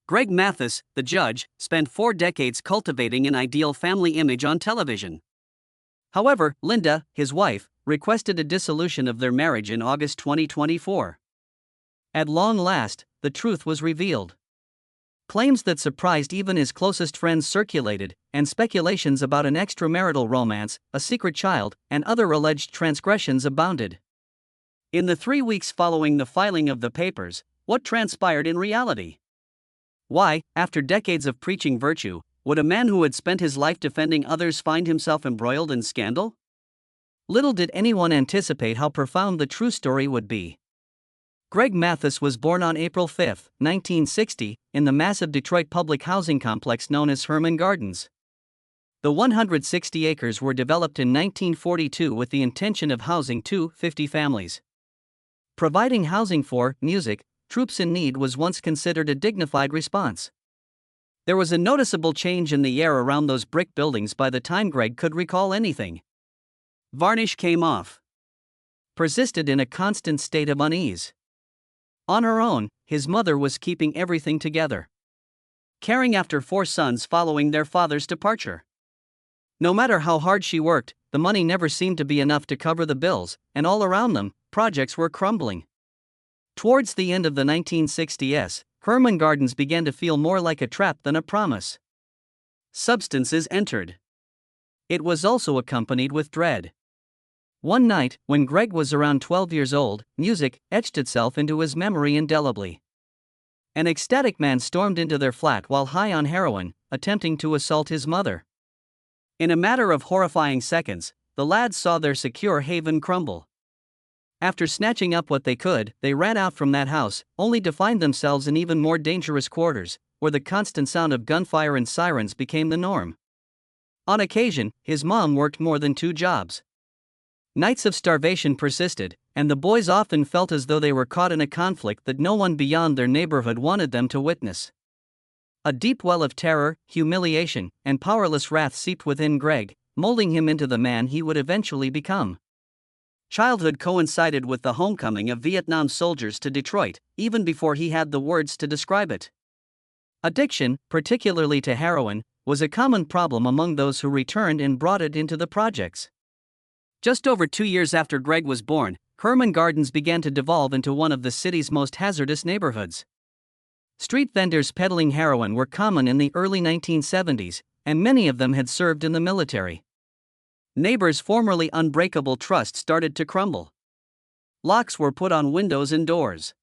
Greg Mathis, the judge, spent 4 decades cultivating an ideal family image on television. However, Linda, his wife, requested a dissolution of their marriage in August 2024. At long last, the truth was revealed. Claims that surprised even his closest friends circulated, and speculations about an extramarital romance, a secret child, and other alleged transgressions abounded. In the 3 weeks following the filing of the papers, what transpired in reality? Why, after decades of preaching virtue, would a man who had spent his life defending others find himself embroiled in scandal? Little did anyone anticipate how profound the true story would be. Greg Mathis was born on April 5, 1960, in the massive Detroit public housing complex known as Herman Gardens. The 160 acres were developed in 1942 with the intention of housing 250 families. Providing housing for music troops in need was once considered a dignified response. There was a noticeable change in the air around those brick buildings by the time Greg could recall anything. Varnish came off. Persisted in a constant state of unease. On her own, his mother was keeping everything together. Caring after 4 sons following their father's departure. No matter how hard she worked, the money never seemed to be enough to cover the bills, and all around them, projects were crumbling. Towards the end of the 1960s, Herman Gardens began to feel more like a trap than a promise. Substances entered. It was also accompanied with dread. One night, when Greg was around 12 years old, music etched itself into his memory indelibly. An ecstatic man stormed into their flat while high on heroin, attempting to assault his mother. In a matter of horrifying seconds, the lads saw their secure haven crumble. After snatching up what they could, they ran out from that house, only to find themselves in even more dangerous quarters, where the constant sound of gunfire and sirens became the norm. On occasion, his mom worked more than 2 jobs. Nights of starvation persisted, and the boys often felt as though they were caught in a conflict that no one beyond their neighborhood wanted them to witness. A deep well of terror, humiliation, and powerless wrath seeped within Greg, molding him into the man he would eventually become. Childhood coincided with the homecoming of Vietnam soldiers to Detroit, even before he had the words to describe it. Addiction, particularly to heroin, was a common problem among those who returned and brought it into the projects. Just over 2 years after Greg was born, Herman Gardens began to devolve into one of the city's most hazardous neighborhoods. Street vendors peddling heroin were common in the early 1970s, and many of them had served in the military. Neighbors' formerly unbreakable trust started to crumble. Locks were put on windows and doors.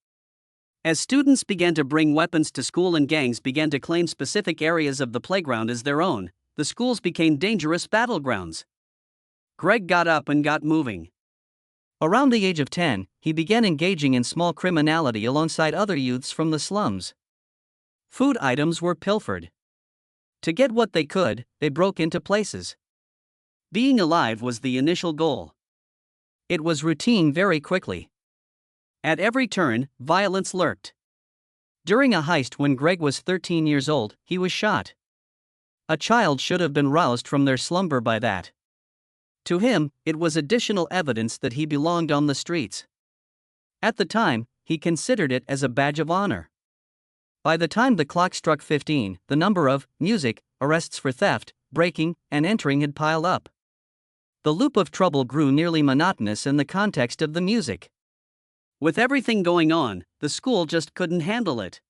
As students began to bring weapons to school and gangs began to claim specific areas of the playground as their own, the schools became dangerous battlegrounds. Greg got up and got moving. Around the age of 10, he began engaging in small criminality alongside other youths from the slums. Food items were pilfered. To get what they could, they broke into places. Being alive was the initial goal. It was routine very quickly. At every turn, violence lurked. During a heist when Greg was 13 years old, he was shot. A child should have been roused from their slumber by that. To him, it was additional evidence that he belonged on the streets. At the time, he considered it as a badge of honor. By the time the clock struck 15, the number of music arrests for theft, breaking, and entering had piled up. The loop of trouble grew nearly monotonous in the context of the music. With everything going on, the school just couldn't handle it.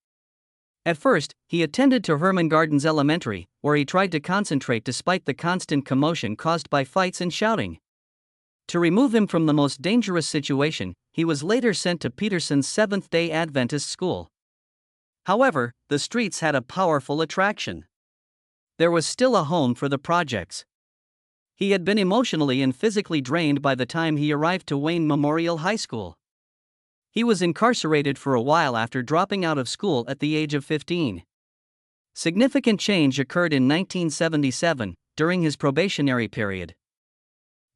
At first, he attended to Herman Gardens Elementary, where he tried to concentrate despite the constant commotion caused by fights and shouting. To remove him from the most dangerous situation, he was later sent to Peterson's Seventh-day Adventist school. However, the streets had a powerful attraction. There was still a home for the projects. He had been emotionally and physically drained by the time he arrived to Wayne Memorial High School. He was incarcerated for a while after dropping out of school at the age of 15. Significant change occurred in 1977, during his probationary period.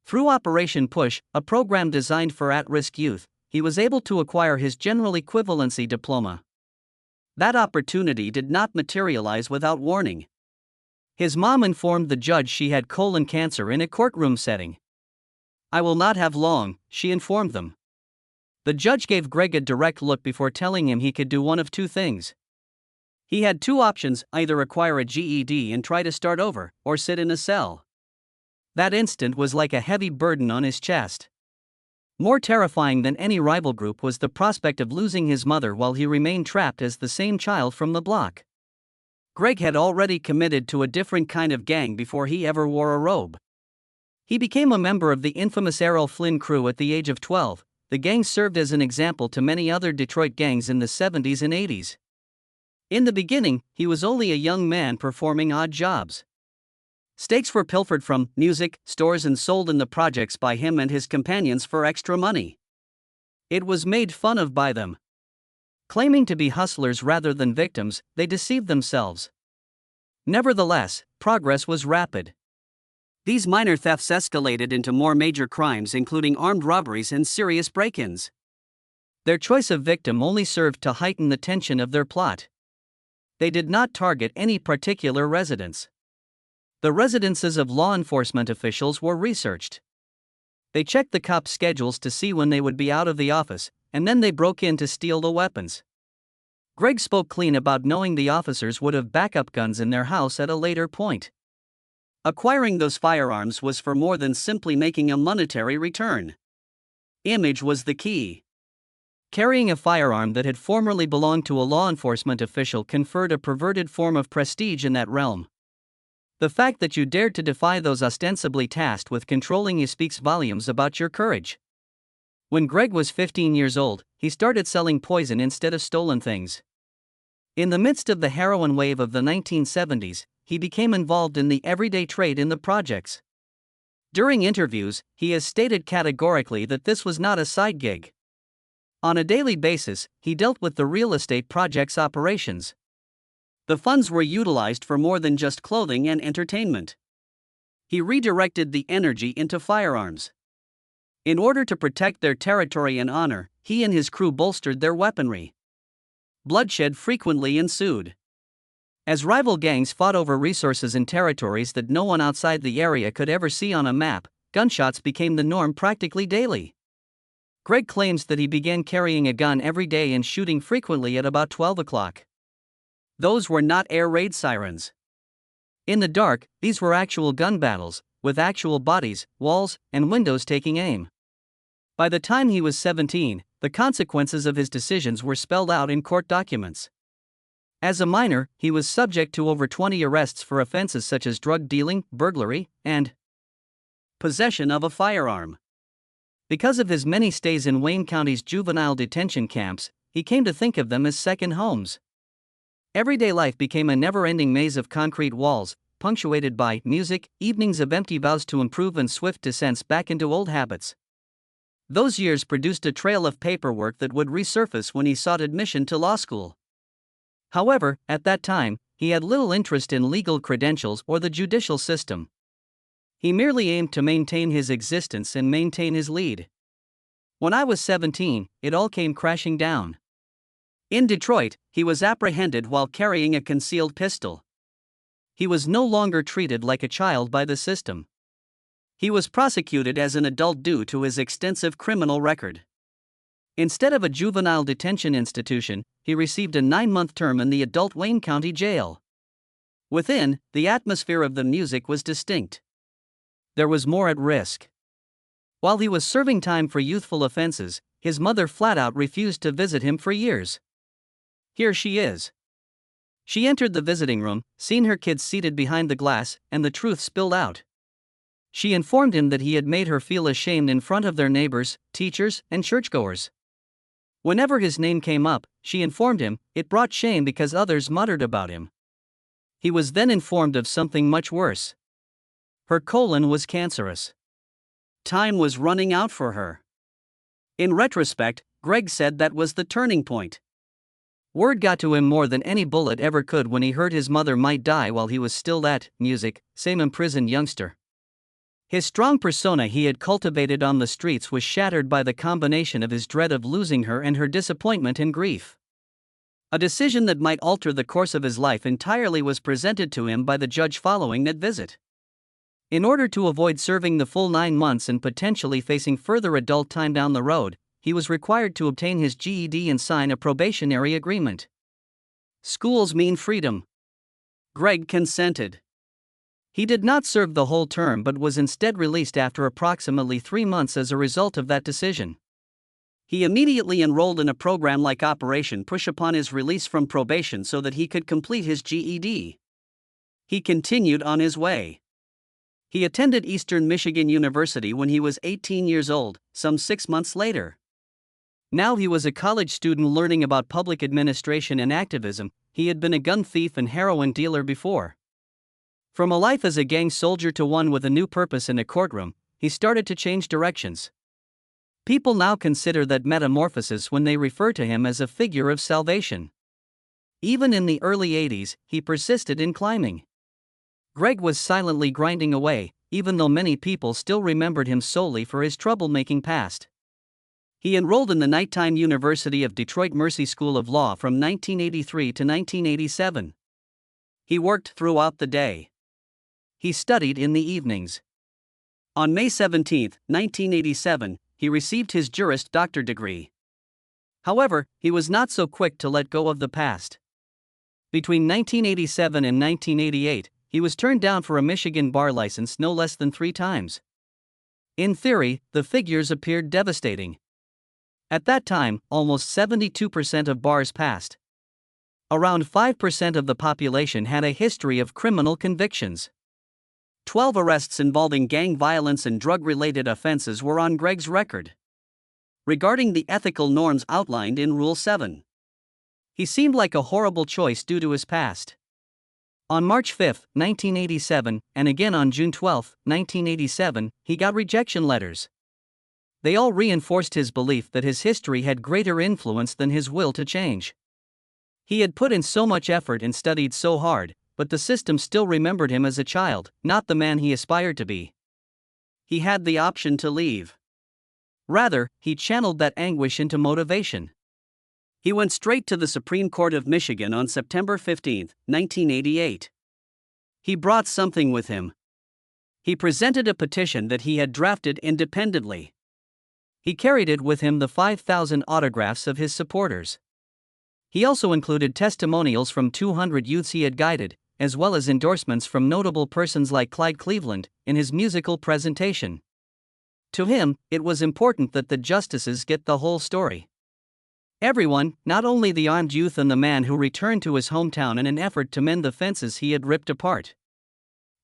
Through Operation Push, a program designed for at-risk youth, he was able to acquire his general equivalency diploma. That opportunity did not materialize without warning. His mom informed the judge she had colon cancer in a courtroom setting. "I will not have long," she informed them. The judge gave Greg a direct look before telling him he could do one of 2 things. He had two options: either acquire a GED and try to start over, or sit in a cell. That instant was like a heavy burden on his chest. More terrifying than any rival group was the prospect of losing his mother while he remained trapped as the same child from the block. Greg had already committed to a different kind of gang before he ever wore a robe. He became a member of the infamous Errol Flynn crew at the age of 12. The gang served as an example to many other Detroit gangs in the 70s and 80s. In the beginning, he was only a young man performing odd jobs. Steaks were pilfered from music stores and sold in the projects by him and his companions for extra money. It was made fun of by them. Claiming to be hustlers rather than victims, they deceived themselves. Nevertheless, progress was rapid. These minor thefts escalated into more major crimes, including armed robberies and serious break-ins. Their choice of victim only served to heighten the tension of their plot. They did not target any particular residence. The residences of law enforcement officials were researched. They checked the cops' schedules to see when they would be out of the office, and then they broke in to steal the weapons. Greg spoke clean about knowing the officers would have backup guns in their house at a later point. Acquiring those firearms was for more than simply making a monetary return. Image was the key. Carrying a firearm that had formerly belonged to a law enforcement official conferred a perverted form of prestige in that realm. The fact that you dared to defy those ostensibly tasked with controlling you speaks volumes about your courage. When Greg was 15 years old, he started selling poison instead of stolen things. In the midst of the heroin wave of the 1970s, he became involved in the everyday trade in the projects. During interviews, he has stated categorically that this was not a side gig. On a daily basis, he dealt with the real estate project's operations. The funds were utilized for more than just clothing and entertainment. He redirected the energy into firearms. In order to protect their territory and honor, he and his crew bolstered their weaponry. Bloodshed frequently ensued. As rival gangs fought over resources in territories that no one outside the area could ever see on a map, gunshots became the norm practically daily. Greg claims that he began carrying a gun every day and shooting frequently at about 12 o'clock. Those were not air raid sirens. In the dark, these were actual gun battles, with actual bodies, walls, and windows taking aim. By the time he was 17, the consequences of his decisions were spelled out in court documents. As a minor, he was subject to over 20 arrests for offenses such as drug dealing, burglary, and possession of a firearm. Because of his many stays in Wayne County's juvenile detention camps, he came to think of them as second homes. Everyday life became a never-ending maze of concrete walls, punctuated by music, evenings of empty vows to improve, and swift descents back into old habits. Those years produced a trail of paperwork that would resurface when he sought admission to law school. However, at that time, he had little interest in legal credentials or the judicial system. He merely aimed to maintain his existence and maintain his lead. When I was 17, it all came crashing down. In Detroit, he was apprehended while carrying a concealed pistol. He was no longer treated like a child by the system. He was prosecuted as an adult due to his extensive criminal record. Instead of a juvenile detention institution, he received a 9-month term in the adult Wayne County Jail. Within, the atmosphere of the music was distinct. There was more at risk. While he was serving time for youthful offenses, his mother flat out refused to visit him for years. Here she is. She entered the visiting room, seen her kids seated behind the glass, and the truth spilled out. She informed him that he had made her feel ashamed in front of their neighbors, teachers, and churchgoers. Whenever his name came up, she informed him, it brought shame because others muttered about him. He was then informed of something much worse. Her colon was cancerous. Time was running out for her. In retrospect, Greg said that was the turning point. Word got to him more than any bullet ever could when he heard his mother might die while he was still that same imprisoned youngster. His strong persona he had cultivated on the streets was shattered by the combination of his dread of losing her and her disappointment and grief. A decision that might alter the course of his life entirely was presented to him by the judge following that visit. In order to avoid serving the full 9 months and potentially facing further adult time down the road, he was required to obtain his GED and sign a probationary agreement. Schools mean freedom. Greg consented. He did not serve the whole term but was instead released after approximately 3 months as a result of that decision. He immediately enrolled in a program like Operation Push upon his release from probation so that he could complete his GED. He continued on his way. He attended Eastern Michigan University when he was 18 years old, some 6 months later. Now he was a college student learning about public administration and activism. He had been a gun thief and heroin dealer before. From a life as a gang soldier to one with a new purpose in a courtroom, he started to change directions. People now consider that metamorphosis when they refer to him as a figure of salvation. Even in the early 80s, he persisted in climbing. Greg was silently grinding away, even though many people still remembered him solely for his troublemaking past. He enrolled in the nighttime University of Detroit Mercy School of Law from 1983 to 1987. He worked throughout the day. He studied in the evenings. On May 17, 1987, he received his Juris Doctor degree. However, he was not so quick to let go of the past. Between 1987 and 1988, he was turned down for a Michigan bar license no less than 3 times. In theory, the figures appeared devastating. At that time, almost 72% of bars passed. Around 5% of the population had a history of criminal convictions. 12 arrests involving gang violence and drug-related offenses were on Greg's record. Regarding the ethical norms outlined in Rule 7, he seemed like a horrible choice due to his past. On March 5, 1987, and again on June 12, 1987, he got rejection letters. They all reinforced his belief that his history had greater influence than his will to change. He had put in so much effort and studied so hard, but the system still remembered him as a child, not the man he aspired to be. He had the option to leave. Rather, he channeled that anguish into motivation. He went straight to the Supreme Court of Michigan on September 15, 1988. He brought something with him. He presented a petition that he had drafted independently. He carried it with him the 5,000 autographs of his supporters. He also included testimonials from 200 youths he had guided, as well as endorsements from notable persons like Clyde Cleveland, in his musical presentation. To him, it was important that the justices get the whole story. Everyone, not only the armed youth and the man who returned to his hometown in an effort to mend the fences he had ripped apart.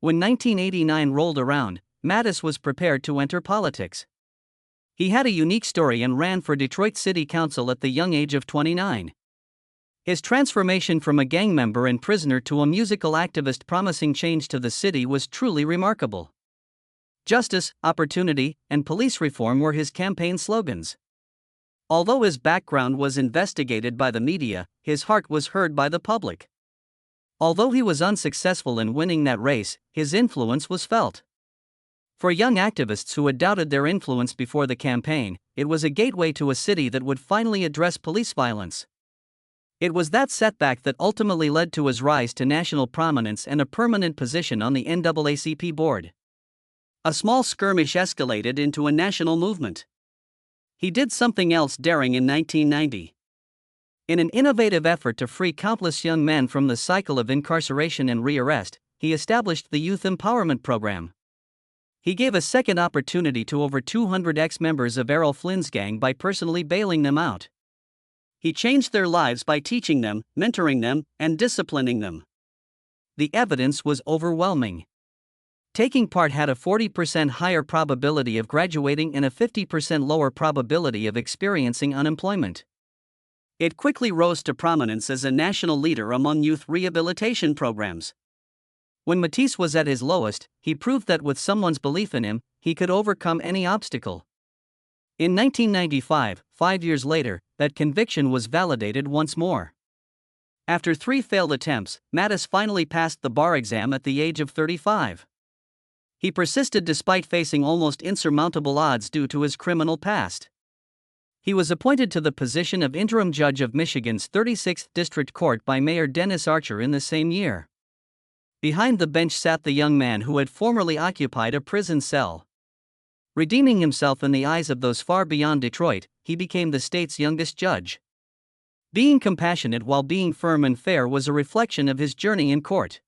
When 1989 rolled around, Mathis was prepared to enter politics. He had a unique story and ran for Detroit City Council at the young age of 29. His transformation from a gang member and prisoner to a musical activist promising change to the city was truly remarkable. Justice, opportunity, and police reform were his campaign slogans. Although his background was investigated by the media, his heart was heard by the public. Although he was unsuccessful in winning that race, his influence was felt. For young activists who had doubted their influence before the campaign, it was a gateway to a city that would finally address police violence. It was that setback that ultimately led to his rise to national prominence and a permanent position on the NAACP board. A small skirmish escalated into a national movement. He did something else daring in 1990. In an innovative effort to free countless young men from the cycle of incarceration and rearrest, he established the Youth Empowerment Program. He gave a second opportunity to over 200 ex-members of Errol Flynn's gang by personally bailing them out. He changed their lives by teaching them, mentoring them, and disciplining them. The evidence was overwhelming. Taking part had a 40% higher probability of graduating and a 50% lower probability of experiencing unemployment. It quickly rose to prominence as a national leader among youth rehabilitation programs. When Mathis was at his lowest, he proved that with someone's belief in him, he could overcome any obstacle. In 1995, 5 years later, that conviction was validated once more. After 3 failed attempts, Mathis finally passed the bar exam at the age of 35. He persisted despite facing almost insurmountable odds due to his criminal past. He was appointed to the position of interim judge of Michigan's 36th District Court by Mayor Dennis Archer in the same year. Behind the bench sat the young man who had formerly occupied a prison cell. Redeeming himself in the eyes of those far beyond Detroit, he became the state's youngest judge. Being compassionate while being firm and fair was a reflection of his journey in court.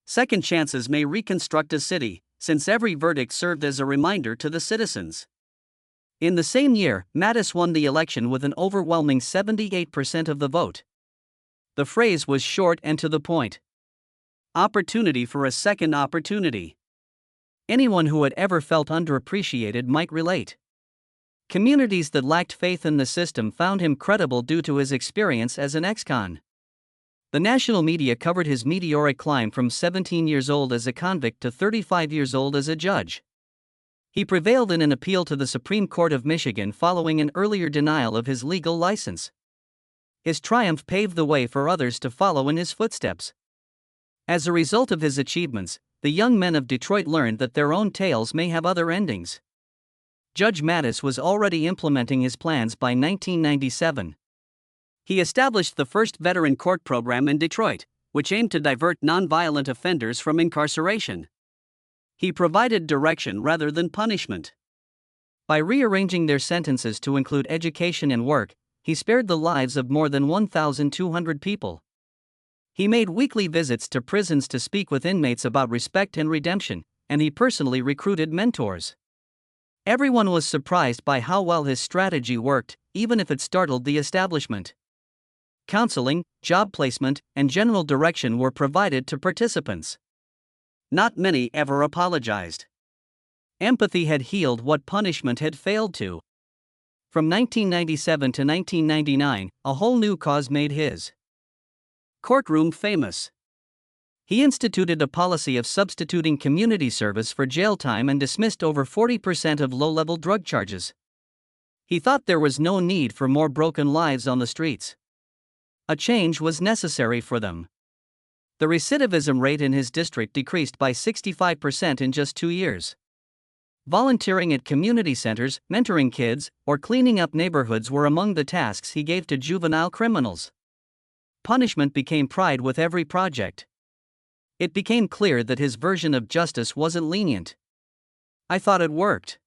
Second chances may reconstruct a city, since every verdict served as a reminder to the citizens. In the same year, Mathis won the election with an overwhelming 78% of the vote. The phrase was short and to the point. Opportunity for a second opportunity. Anyone who had ever felt underappreciated might relate. Communities that lacked faith in the system found him credible due to his experience as an ex-con. The national media covered his meteoric climb from 17 years old as a convict to 35 years old as a judge. He prevailed in an appeal to the Supreme Court of Michigan following an earlier denial of his legal license. His triumph paved the way for others to follow in his footsteps. As a result of his achievements, the young men of Detroit learned that their own tales may have other endings. Judge Mathis was already implementing his plans by 1997. He established the first veteran court program in Detroit, which aimed to divert nonviolent offenders from incarceration. He provided direction rather than punishment. By rearranging their sentences to include education and work, he spared the lives of more than 1,200 people. He made weekly visits to prisons to speak with inmates about respect and redemption, and he personally recruited mentors. Everyone was surprised by how well his strategy worked, even if it startled the establishment. Counseling, job placement, and general direction were provided to participants. Not many ever apologized. Empathy had healed what punishment had failed to. From 1997 to 1999, a whole new cause made his courtroom famous. He instituted a policy of substituting community service for jail time and dismissed over 40% of low-level drug charges. He thought there was no need for more broken lives on the streets. A change was necessary for them. The recidivism rate in his district decreased by 65% in just 2 years. Volunteering at community centers, mentoring kids, or cleaning up neighborhoods were among the tasks he gave to juvenile criminals. Punishment became pride with every project. It became clear that his version of justice wasn't lenient. I thought it worked.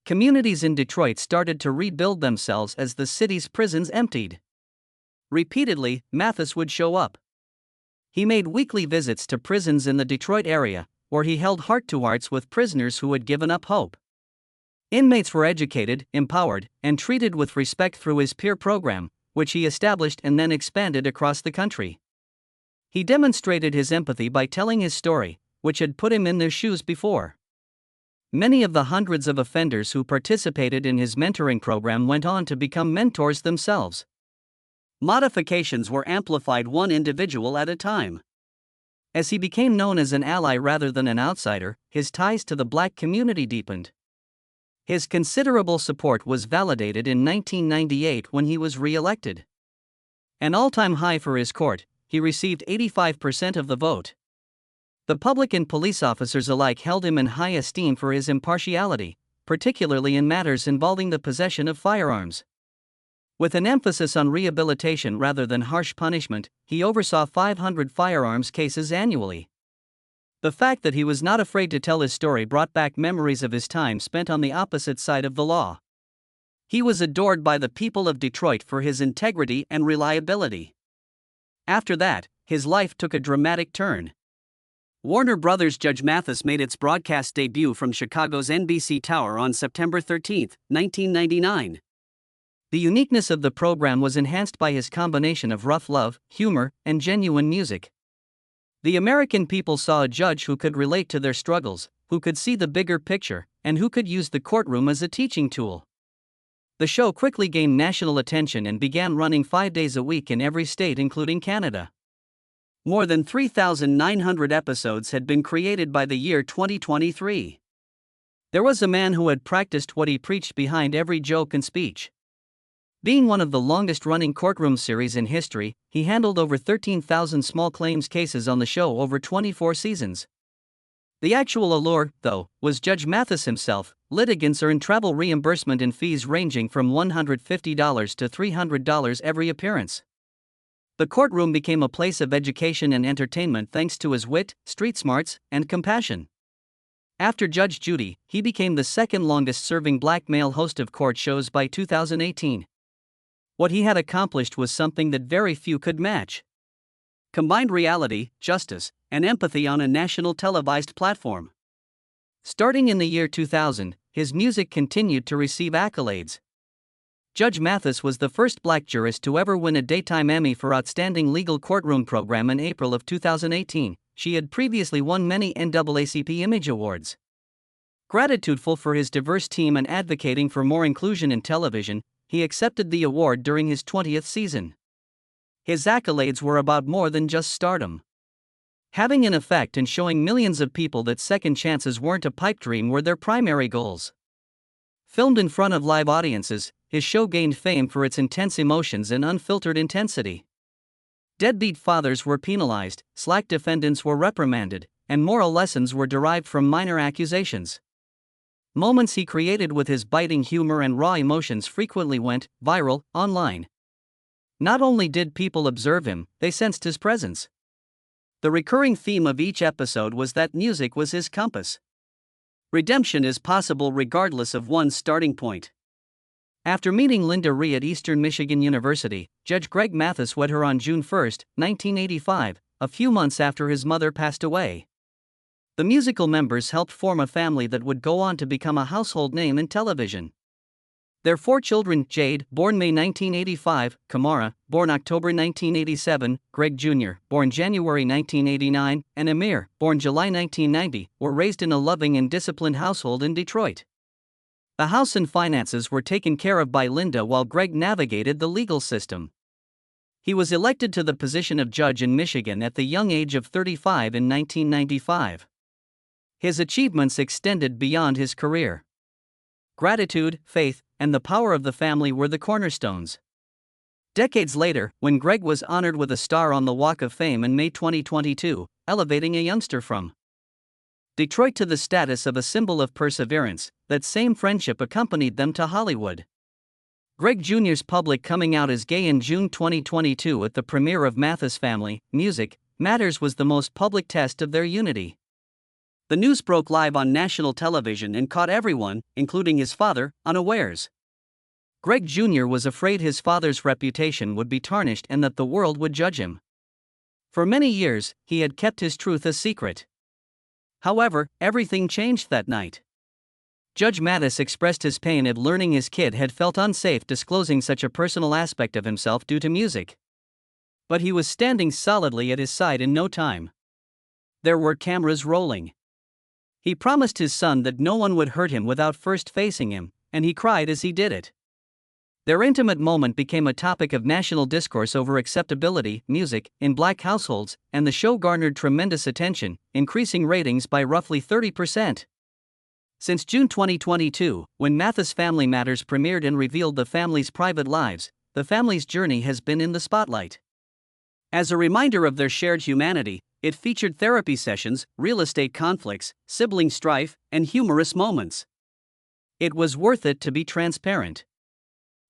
Communities in Detroit started to rebuild themselves as the city's prisons emptied. Repeatedly, Mathis would show up. He made weekly visits to prisons in the Detroit area, where he held heart-to-hearts with prisoners who had given up hope. Inmates were educated, empowered, and treated with respect through his peer program, which he established and then expanded across the country. He demonstrated his empathy by telling his story, which had put him in their shoes before. Many of the hundreds of offenders who participated in his mentoring program went on to become mentors themselves. Modifications were amplified one individual at a time. As he became known as an ally rather than an outsider, his ties to the black community deepened. His considerable support was validated in 1998 when he was re-elected. An all-time high for his court, he received 85% of the vote. The public and police officers alike held him in high esteem for his impartiality, particularly in matters involving the possession of firearms. With an emphasis on rehabilitation rather than harsh punishment, he oversaw 500 firearms cases annually. The fact that he was not afraid to tell his story brought back memories of his time spent on the opposite side of the law. He was adored by the people of Detroit for his integrity and reliability. After that, his life took a dramatic turn. Warner Brothers' Judge Mathis made its broadcast debut from Chicago's NBC Tower on September 13, 1999. The uniqueness of the program was enhanced by his combination of rough love, humor, and genuine music. The American people saw a judge who could relate to their struggles, who could see the bigger picture, and who could use the courtroom as a teaching tool. The show quickly gained national attention and began running 5 days a week in every state including Canada. More than 3,900 episodes had been created by the year 2023. There was a man who had practiced what he preached behind every joke and speech. Being one of the longest-running courtroom series in history, he handled over 13,000 small claims cases on the show over 24 seasons. The actual allure, though, was Judge Mathis himself. Litigants earned travel reimbursement and fees ranging from $150 to $300 every appearance. The courtroom became a place of education and entertainment thanks to his wit, street smarts, and compassion. After Judge Judy, he became the second longest-serving black male host of court shows by 2018. What he had accomplished was something that very few could match. Combined reality, justice, and empathy on a national televised platform. Starting in the year 2000, his music continued to receive accolades. Judge Mathis was the first black jurist to ever win a Daytime Emmy for Outstanding Legal Courtroom Program in April of 2018. She had previously won many NAACP Image Awards. Gratitudeful for his diverse team and advocating for more inclusion in television, he accepted the award during his 20th season. His accolades were about more than just stardom. Having an effect and showing millions of people that second chances weren't a pipe dream were their primary goals. Filmed in front of live audiences, his show gained fame for its intense emotions and unfiltered intensity. Deadbeat fathers were penalized, slack defendants were reprimanded, and moral lessons were derived from minor accusations. Moments he created with his biting humor and raw emotions frequently went viral online. Not only did people observe him, they sensed his presence. The recurring theme of each episode was that music was his compass. Redemption is possible regardless of one's starting point. After meeting Linda Ree at Eastern Michigan University, Judge Greg Mathis wed her on June 1, 1985, a few months after his mother passed away. The musical members helped form a family that would go on to become a household name in television. Their 4 children, Jade, born May 1985, Kamara, born October 1987, Greg Jr., born January 1989, and Amir, born July 1990, were raised in a loving and disciplined household in Detroit. The house and finances were taken care of by Linda while Greg navigated the legal system. He was elected to the position of judge in Michigan at the young age of 35 in 1995. His achievements extended beyond his career. Gratitude, faith, and the power of the family were the cornerstones. Decades later, when Greg was honored with a star on the Walk of Fame in May 2022, elevating a youngster from Detroit to the status of a symbol of perseverance, that same friendship accompanied them to Hollywood. Greg Jr.'s public coming out as gay in June 2022 at the premiere of Mathis Family Music Matters was the most public test of their unity. The news broke live on national television and caught everyone, including his father, unawares. Greg Jr. was afraid his father's reputation would be tarnished and that the world would judge him. For many years, he had kept his truth a secret. However, everything changed that night. Judge Mathis expressed his pain at learning his kid had felt unsafe disclosing such a personal aspect of himself due to music. But he was standing solidly at his side in no time. There were cameras rolling. He promised his son that no one would hurt him without first facing him, and he cried as he did it. Their intimate moment became a topic of national discourse over acceptability, music, in black households, and the show garnered tremendous attention, increasing ratings by roughly 30%. Since June 2022, when Mathis Family Matters premiered and revealed the family's private lives, the family's journey has been in the spotlight. As a reminder of their shared humanity, it featured therapy sessions, real estate conflicts, sibling strife, and humorous moments. It was worth it to be transparent.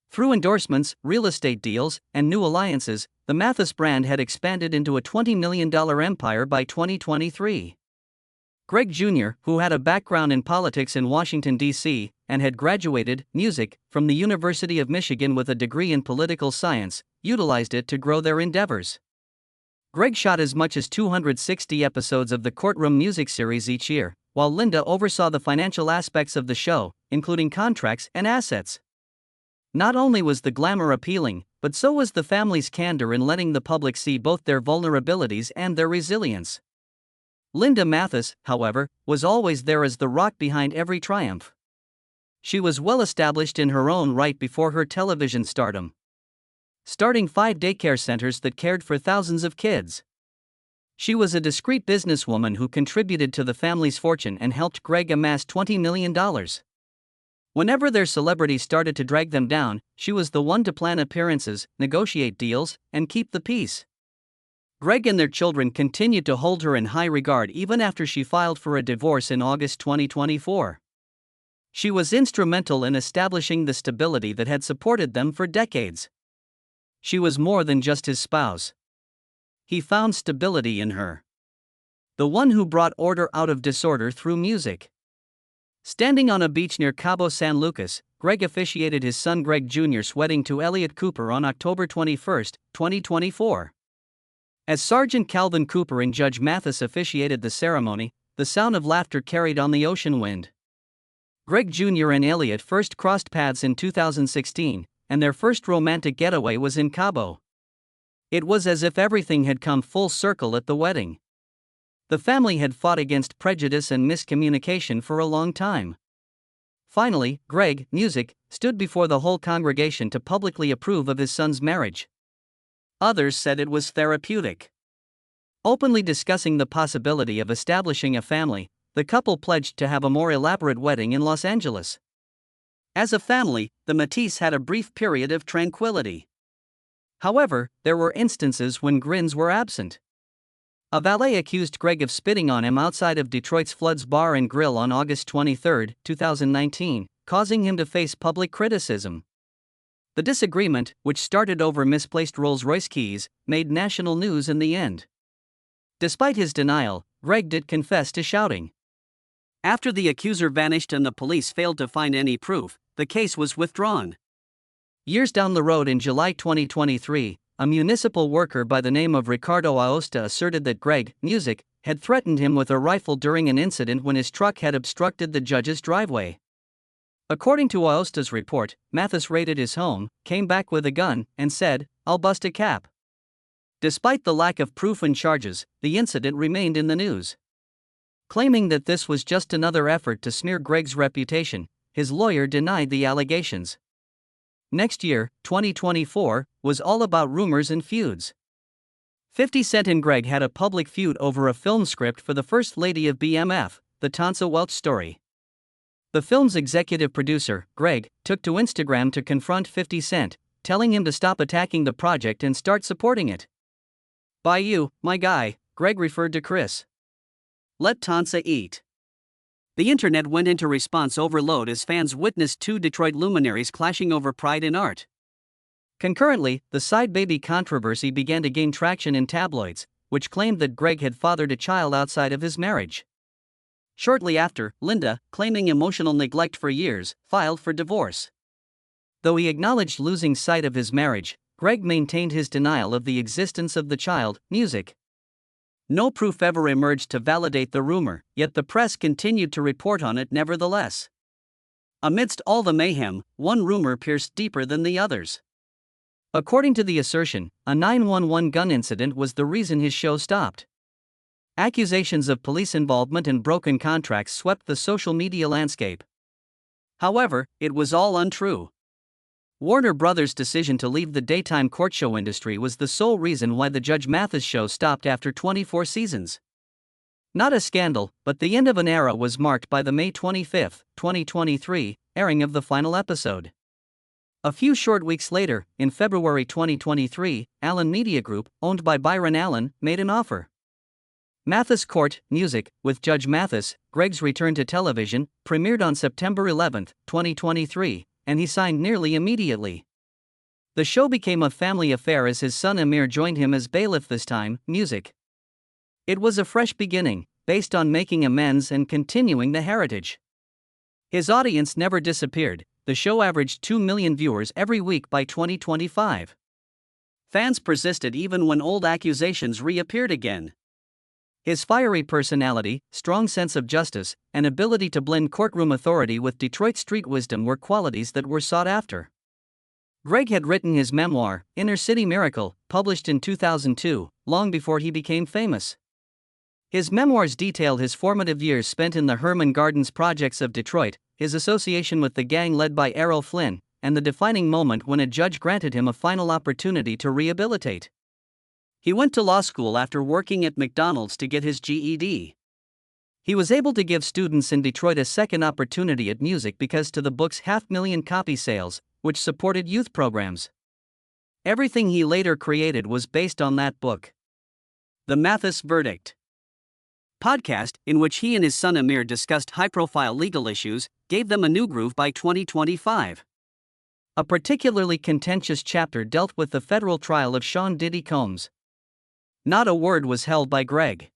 Through endorsements, real estate deals, and new alliances, the Mathis brand had expanded into a $20 million empire by 2023. Greg Jr., who had a background in politics in Washington, D.C., and had graduated music from the University of Michigan with a degree in political science, utilized it to grow their endeavors. Greg shot as much as 260 episodes of the Courtroom music series each year, while Linda oversaw the financial aspects of the show, including contracts and assets. Not only was the glamour appealing, but so was the family's candor in letting the public see both their vulnerabilities and their resilience. Linda Mathis, however, was always there as the rock behind every triumph. She was well established in her own right before her television stardom, starting 5 daycare centers that cared for thousands of kids. She was a discreet businesswoman who contributed to the family's fortune and helped Greg amass $20 million. Whenever their celebrity started to drag them down, she was the one to plan appearances, negotiate deals, and keep the peace. Greg and their children continued to hold her in high regard even after she filed for a divorce in August 2024. She was instrumental in establishing the stability that had supported them for decades. She was more than just his spouse. He found stability in her. The one who brought order out of disorder through music. Standing on a beach near Cabo San Lucas, Greg officiated his son Greg Jr.'s wedding to Elliot Cooper on October 21, 2024. As Sergeant Calvin Cooper and Judge Mathis officiated the ceremony, the sound of laughter carried on the ocean wind. Greg Jr. and Elliot first crossed paths in 2016, and their first romantic getaway was in Cabo. It was as if everything had come full circle at the wedding. The family had fought against prejudice and miscommunication for a long time. Finally, Greg, music, stood before the whole congregation to publicly approve of his son's marriage. Others said it was therapeutic. Openly discussing the possibility of establishing a family, the couple pledged to have a more elaborate wedding in Los Angeles. As a family, the Mathis had a brief period of tranquility. However, there were instances when grins were absent. A valet accused Greg of spitting on him outside of Detroit's Flood's Bar and Grill on August 23, 2019, causing him to face public criticism. The disagreement, which started over misplaced Rolls-Royce keys, made national news in the end. Despite his denial, Greg did confess to shouting. After the accuser vanished and the police failed to find any proof, the case was withdrawn. Years down the road in July 2023, a municipal worker by the name of Ricardo Aosta asserted that Greg, music, had threatened him with a rifle during an incident when his truck had obstructed the judge's driveway. According to Aosta's report, Mathis raided his home, came back with a gun, and said, "I'll bust a cap." Despite the lack of proof and charges, the incident remained in the news. Claiming that this was just another effort to smear Greg's reputation, his lawyer denied the allegations. Next year, 2024, was all about rumors and feuds. 50 Cent and Greg had a public feud over a film script for the First Lady of BMF, the Tansa Welch story. The film's executive producer, Greg, took to Instagram to confront 50 Cent, telling him to stop attacking the project and start supporting it. "By you, my guy," Greg referred to Chris. "Let Tansa eat." The internet went into response overload as fans witnessed two Detroit luminaries clashing over pride in art. Concurrently, the side baby controversy began to gain traction in tabloids, which claimed that Greg had fathered a child outside of his marriage. Shortly after, Linda, claiming emotional neglect for years, filed for divorce. Though he acknowledged losing sight of his marriage, Greg maintained his denial of the existence of the child, music. No proof ever emerged to validate the rumor, yet the press continued to report on it nevertheless. Amidst all the mayhem, one rumor pierced deeper than the others. According to the assertion, a 911 gun incident was the reason his show stopped. Accusations of police involvement and broken contracts swept the social media landscape. However, it was all untrue. Warner Brothers' decision to leave the daytime court show industry was the sole reason why the Judge Mathis show stopped after 24 seasons. Not a scandal, but the end of an era was marked by the May 25, 2023, airing of the final episode. A few short weeks later, in February 2023, Allen Media Group, owned by Byron Allen, made an offer. Mathis Court, Music, with Judge Mathis, Greg's return to television, premiered on September 11, 2023. And he signed nearly immediately. The show became a family affair as his son Amir joined him as bailiff, this time, music. It was a fresh beginning, based on making amends and continuing the heritage. His audience never disappeared, the show averaged 2 million viewers every week by 2025. Fans persisted even when old accusations reappeared again. His fiery personality, strong sense of justice, and ability to blend courtroom authority with Detroit street wisdom were qualities that were sought after. Greg had written his memoir, Inner City Miracle, published in 2002, long before he became famous. His memoirs detailed his formative years spent in the Herman Gardens projects of Detroit, his association with the gang led by Errol Flynn, and the defining moment when a judge granted him a final opportunity to rehabilitate. He went to law school after working at McDonald's to get his GED. He was able to give students in Detroit a second opportunity at music because to the book's 500,000 copy sales, which supported youth programs. Everything he later created was based on that book. The Mathis Verdict podcast, in which he and his son Amir discussed high-profile legal issues, gave them a new groove by 2025. A particularly contentious chapter dealt with the federal trial of Sean Diddy Combs. Not a word was held by Greg.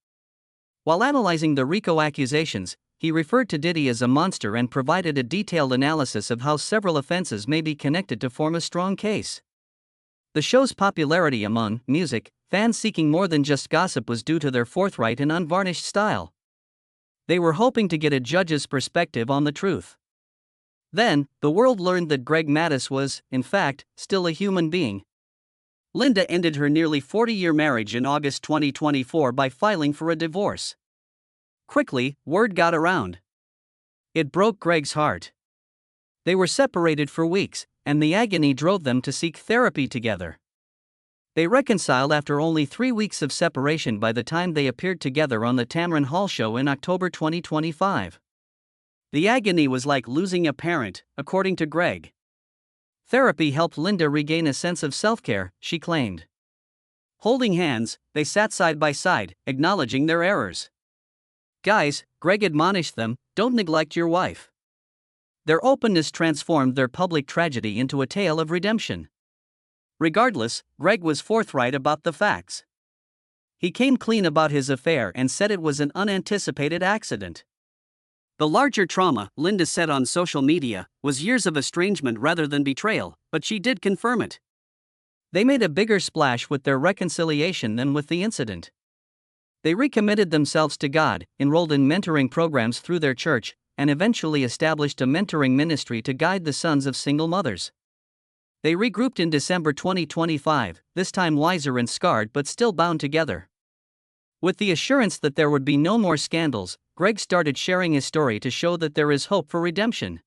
While analyzing the RICO accusations, he referred to Diddy as a monster and provided a detailed analysis of how several offenses may be connected to form a strong case. The show's popularity among music fans seeking more than just gossip was due to their forthright and unvarnished style. They were hoping to get a judge's perspective on the truth. Then, the world learned that Greg Mathis was, in fact, still a human being. Linda ended her nearly 40-year marriage in August 2024 by filing for a divorce. Quickly, word got around. It broke Greg's heart. They were separated for weeks, and the agony drove them to seek therapy together. They reconciled after only 3 weeks of separation by the time they appeared together on the Tamron Hall show in October 2025. The agony was like losing a parent, according to Greg. Therapy helped Linda regain a sense of self-care, she claimed. Holding hands, they sat side by side, acknowledging their errors. Guys, Greg admonished them, don't neglect your wife. Their openness transformed their public tragedy into a tale of redemption. Regardless, Greg was forthright about the facts. He came clean about his affair and said it was an unanticipated accident. The larger trauma, Linda said on social media, was years of estrangement rather than betrayal, but she did confirm it. They made a bigger splash with their reconciliation than with the incident. They recommitted themselves to God, enrolled in mentoring programs through their church, and eventually established a mentoring ministry to guide the sons of single mothers. They regrouped in December 2025, this time wiser and scarred but still bound together. With the assurance that there would be no more scandals, Greg started sharing his story to show that there is hope for redemption.